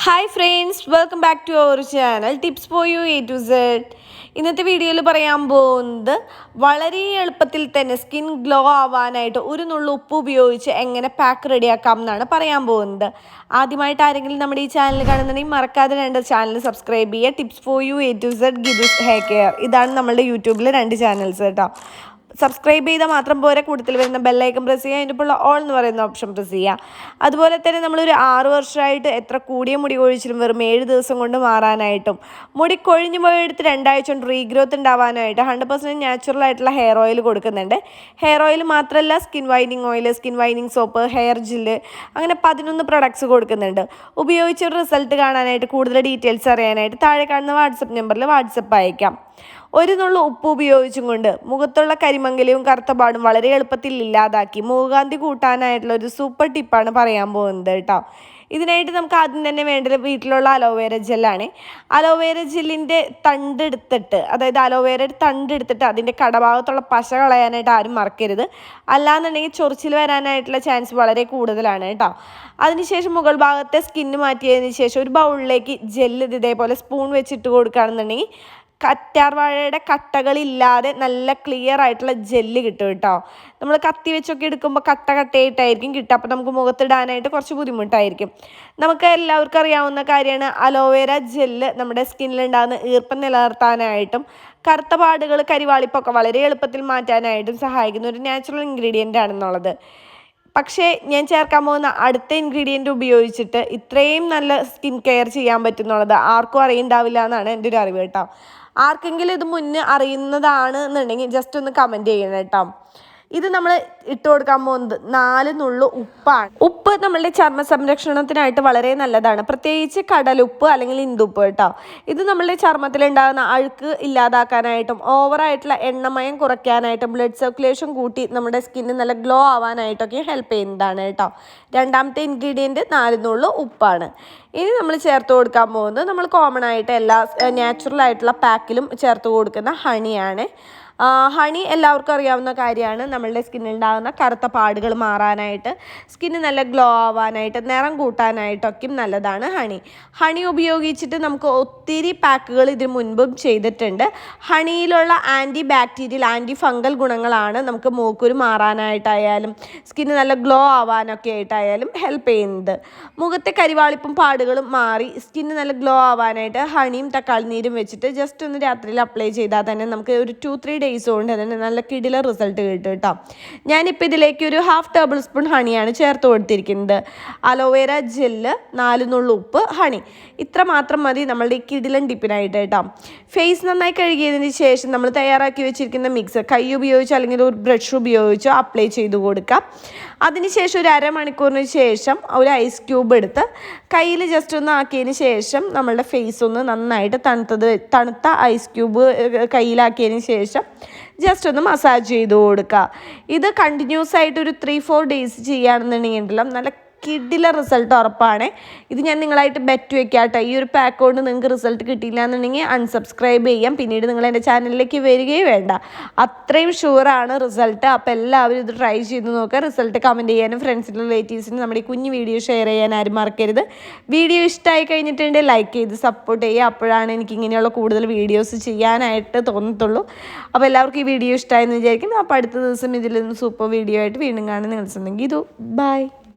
Hi friends, welcome back to our channel tips for you A to Z. ഇന്നത്തെ വീഡിയോയിൽ പറയാൻ പോകുന്നത് വളരെ എളുപ്പത്തിൽ തന്നെ സ്കിൻ ഗ്ലോ ആവാനായിട്ട് ഒരു നുള്ളു ഉപ്പ് ഉപയോഗിച്ച് എങ്ങനെ പാക്ക് റെഡിയാക്കാം എന്നാണ് പറയാൻ പോകുന്നത്. ആദ്യമായിട്ട് ആരെങ്കിലും നമ്മുടെ ഈ ചാനൽ കാണുന്നുണ്ടെങ്കിൽ മറക്കാതെ ചാനൽ സബ്സ്ക്രൈബ് ചെയ്യുക. Tips for you A to Z ഗിദുസ് ഹെയർ കെയർ, ഇതാണ് നമ്മുടെ യൂട്യൂബിലെ 2 ചാനൽസ് കേട്ടോ. സബ്സ്ക്രൈബ് ചെയ്താൽ മാത്രം പോരെ, കൂടുതൽ വരുന്ന ബെല്ലൈക്കൺ പ്രസ് ചെയ്യുക, അതിൻ്റെ ഇപ്പോൾ ഓൾ എന്ന് പറയുന്ന ഓപ്ഷൻ പ്രസ് ചെയ്യുക. അതുപോലെ തന്നെ നമ്മളൊരു 6 വർഷമായിട്ട് എത്ര കൂടിയ മുടി കൊഴിച്ചിലും വെറും 7 ദിവസം കൊണ്ട് മാറാനായിട്ടും മുടി കൊഴിഞ്ഞു പോയെടുത്ത് 2 ആഴ്ച കൊണ്ട് റീഗ്രോത്ത് ഉണ്ടാവാനായിട്ട് 100% നാച്ചുറൽ ആയിട്ടുള്ള ഹെയർ ഓയിൽ കൊടുക്കുന്നുണ്ട്. ഹെയർ ഓയിൽ മാത്രമല്ല, skin whitening oil, skin whitening soap, hair gel, അങ്ങനെ 11 പ്രൊഡക്ട്സ് കൊടുക്കുന്നുണ്ട്. ഉപയോഗിച്ചൊരു റിസൾട്ട് കാണാനായിട്ട് കൂടുതൽ ഡീറ്റെയിൽസ് അറിയാനായിട്ട് താഴെ കാണുന്ന വാട്സപ്പ് നമ്പറിൽ വാട്സപ്പ് അയക്കാം. ഒരു നുള്ളു ഉപ്പ് ഉപയോഗിച്ചും കൊണ്ട് മുഖത്തുള്ള കരിമങ്ങലയും കറുത്തപാടും വളരെ എളുപ്പത്തിൽ ഇല്ലാതാക്കി മുഖകാന്തി കൂട്ടാനായിട്ടുള്ള ഒരു സൂപ്പർ ടിപ്പാണ് പറയാൻ പോകുന്നത് കേട്ടോ. ഇതിനായിട്ട് നമുക്ക് ആദ്യം തന്നെ വേണ്ടത് വീട്ടിലുള്ള അലോവേര ജെല്ലാണ്. അലോവേര ജെല്ലിൻ്റെ തണ്ടെടുത്തിട്ട്, അതായത് അലോവേരയുടെ തണ്ടെടുത്തിട്ട് അതിൻ്റെ കടഭാഗത്തുള്ള പശ കളയാനായിട്ട് ആരും മറക്കരുത്. അല്ലാന്നുണ്ടെങ്കിൽ ചൊറിച്ചിൽ വരാനായിട്ടുള്ള ചാൻസ് വളരെ കൂടുതലാണ് കേട്ടോ. അതിനുശേഷം മുകൾ ഭാഗത്തെ സ്കിന്ന് മാറ്റിയതിന് ശേഷം ഒരു ബൗളിലേക്ക് ജെല്ല് ഇതേപോലെ സ്പൂൺ വെച്ചിട്ട് കൊടുക്കുകയാണെന്നുണ്ടെങ്കിൽ കറ്റാർവാഴയുടെ കട്ടകളില്ലാതെ നല്ല ക്ലിയർ ആയിട്ടുള്ള ജെല്ല് കിട്ടും കേട്ടോ. നമ്മൾ കത്തി വെച്ചൊക്കെ എടുക്കുമ്പോൾ കട്ടയായിട്ടായിരിക്കും കിട്ടുക. അപ്പോൾ നമുക്ക് മുഖത്തിടാനായിട്ട് കുറച്ച് ബുദ്ധിമുട്ടായിരിക്കും. നമുക്ക് എല്ലാവർക്കും അറിയാവുന്ന കാര്യമാണ്, അലോവേര ജെല്ല് നമ്മുടെ സ്കിന്നിലുണ്ടാകുന്ന ഈർപ്പം നിലനിർത്താനായിട്ടും കറുത്ത പാടുകൾ, കരിവാളിപ്പൊക്കെ വളരെ എളുപ്പത്തിൽ മാറ്റാനായിട്ടും സഹായിക്കുന്ന ഒരു നാച്ചുറൽ ഇൻഗ്രീഡിയൻ്റ് ആണെന്നുള്ളത്. പക്ഷേ ഞാൻ ചേർക്കാൻ പോകുന്ന അടുത്ത ഇൻഗ്രീഡിയൻറ്റ് ഉപയോഗിച്ചിട്ട് ഇത്രയും നല്ല സ്കിൻ കെയർ ചെയ്യാൻ പറ്റുന്നുള്ളത് ആർക്കും അറിയുണ്ടാവില്ല എന്നാണ് എൻ്റെ ഒരു അറിവ് കേട്ടോ. ആർക്കെങ്കിലും ഇത് മുന്നേ അറിയുന്നതാണ് എന്നുണ്ടെങ്കിൽ ജസ്റ്റ് ഒന്ന് കമൻറ്റ് ചെയ്യണം കേട്ടോ. ഇത് നമ്മൾ ഇട്ട് കൊടുക്കാൻ പോകുന്നത് 4 നുള്ളു ഉപ്പാണ്. ഉപ്പ് നമ്മളുടെ ചർമ്മ സംരക്ഷണത്തിനായിട്ട് വളരെ നല്ലതാണ്, പ്രത്യേകിച്ച് കടലുപ്പ് അല്ലെങ്കിൽ ഇന്ദുപ്പ് കേട്ടോ. ഇത് നമ്മളുടെ ചർമ്മത്തിലുണ്ടാകുന്ന അഴുക്ക് ഇല്ലാതാക്കാനായിട്ടും ഓവറായിട്ടുള്ള എണ്ണമയം കുറയ്ക്കാനായിട്ടും ബ്ലഡ് സർക്കുലേഷൻ കൂട്ടി നമ്മുടെ സ്കിന്ന് നല്ല ഗ്ലോ ആവാനായിട്ടൊക്കെ ഹെൽപ്പ് ചെയ്യുന്നതാണ് കേട്ടോ. രണ്ടാമത്തെ ഇൻഗ്രീഡിയൻറ്റ് 4 നുള്ളു ഉപ്പാണ്. ഇനി നമ്മൾ ചേർത്ത് കൊടുക്കാൻ പോകുന്നത് നമ്മൾ കോമൺ ആയിട്ട് എല്ലാ നാച്ചുറൽ ആയിട്ടുള്ള പാക്കിലും ചേർത്ത് കൊടുക്കുന്ന ഹണിയാണ്. ഹണി എല്ലാവർക്കും അറിയാവുന്ന കാര്യമാണ്, നമ്മളുടെ സ്കിന്നിൽ ഉണ്ടാകുന്ന കറുത്ത പാടുകൾ മാറാനായിട്ട്, സ്കിന്ന് നല്ല ഗ്ലോ ആവാനായിട്ട്, നിറം കൂട്ടാനായിട്ടൊക്കെയും നല്ലതാണ് ഹണി. ഹണി ഉപയോഗിച്ചിട്ട് നമുക്ക് ഒത്തിരി പാക്കുകൾ ഇതിന് മുൻപും ചെയ്തിട്ടുണ്ട്. ഹണിയിലുള്ള ആൻറ്റി ബാക്ടീരിയൽ, ആൻറ്റി ഫംഗൽ ഗുണങ്ങളാണ് നമുക്ക് മൂക്കുരു മാറാനായിട്ടായാലും സ്കിന്ന് നല്ല ഗ്ലോ ആവാനൊക്കെ ആയിട്ടായാലും ഹെൽപ്പ് ചെയ്യുന്നത്. മുഖത്തെ കരിവാളിപ്പും പാടുകളും മാറി സ്കിന്ന് നല്ല ഗ്ലോ ആവാനായിട്ട് ഹണിയും തക്കാളി നീരും വെച്ചിട്ട് ജസ്റ്റ് ഒന്ന് രാത്രിയിൽ അപ്ലൈ ചെയ്താൽ തന്നെ നമുക്ക് ഒരു 2-3 ഡേയ്സ് കൊണ്ട് തന്നെ നല്ല കിടില റിസൾട്ട് കിട്ടും കേട്ടോ. ഞാനിപ്പോൾ ഇതിലേക്ക് ഒരു 1/2 ടേബിൾ സ്പൂൺ ഹണിയാണ് ചേർത്ത് കൊടുത്തിരിക്കുന്നത്. അലോവേര ജെല്ല്, 4 നുള്ളു ഉപ്പ്, ഹണി, ഇത്ര മാത്രം മതി നമ്മളുടെ ഈ കിടിലൻ ടിപ്പിനായിട്ട് കേട്ടോ. ഫേസ് നന്നായി കഴുകിയതിന് ശേഷം നമ്മൾ തയ്യാറാക്കി വെച്ചിരിക്കുന്ന മിക്സ് കൈ ഉപയോഗിച്ചോ അല്ലെങ്കിൽ ഒരു ബ്രഷ് ഉപയോഗിച്ചോ അപ്ലൈ ചെയ്ത് കൊടുക്കാം. അതിനുശേഷം ഒരു അരമണിക്കൂറിന് ശേഷം ഒരു ഐസ് ക്യൂബ് എടുത്ത് കയ്യിൽ ജസ്റ്റ് ഒന്ന് ആക്കിയതിന് ശേഷം നമ്മളുടെ ഫേസ് ഒന്ന് നന്നായിട്ട് തണുത്ത ഐസ് ക്യൂബ് കയ്യിലാക്കിയതിന് ശേഷം ജസ്റ്റ് ഒന്ന് മസാജ് ചെയ്ത് കൊടുക്കുക. ഇത് കണ്ടിന്യൂസ് ആയിട്ട് ഒരു 3-4 ഡേയ്സ് ചെയ്യുകയാണെന്നുണ്ടെങ്കിലും നല്ല കിടില റിസൾട്ട് ഉറപ്പാണ്. ഇത് ഞാൻ നിങ്ങളായിട്ട് ബെറ്റ് വെക്കാം കേട്ടോ. ഈ ഒരു പാക്ക് കൊണ്ട് നിങ്ങൾക്ക് റിസൾട്ട് കിട്ടിയില്ല എന്നുണ്ടെങ്കിൽ അൺസബ്സ്ക്രൈബ് ചെയ്യാം, പിന്നീട് നിങ്ങൾ എൻ്റെ ചാനലിലേക്ക് വരികയും വേണ്ട. അത്രയും ഷുവറാണ് റിസൾട്ട്. അപ്പോൾ എല്ലാവരും ഇത് ട്രൈ ചെയ്ത് നോക്കുക. റിസൾട്ട് കമൻറ്റ് ചെയ്യാനും ഫ്രണ്ട്സിനും റിലേറ്റീവ്സിനും നമ്മുടെ ഈ കുഞ്ഞു വീഡിയോ ഷെയർ ചെയ്യാൻ ആരും മറക്കരുത്. വീഡിയോ ഇഷ്ടമായി കഴിഞ്ഞിട്ടുണ്ടെങ്കിൽ ലൈക്ക് ചെയ്ത് സപ്പോർട്ട് ചെയ്യുക. അപ്പോഴാണ് എനിക്ക് ഇങ്ങനെയുള്ള കൂടുതൽ വീഡിയോസ് ചെയ്യാനായിട്ട് തോന്നത്തുള്ളൂ. അപ്പോൾ എല്ലാവർക്കും ഈ വീഡിയോ ഇഷ്ടമായെന്ന് വിചാരിക്കുന്നു. അപ്പോൾ അടുത്ത ദിവസം ഇതിൽ നിന്ന് സൂപ്പർ വീഡിയോ ആയിട്ട് വീണ്ടും കാണാൻ നിങ്ങൾ ഇത് ബൈ.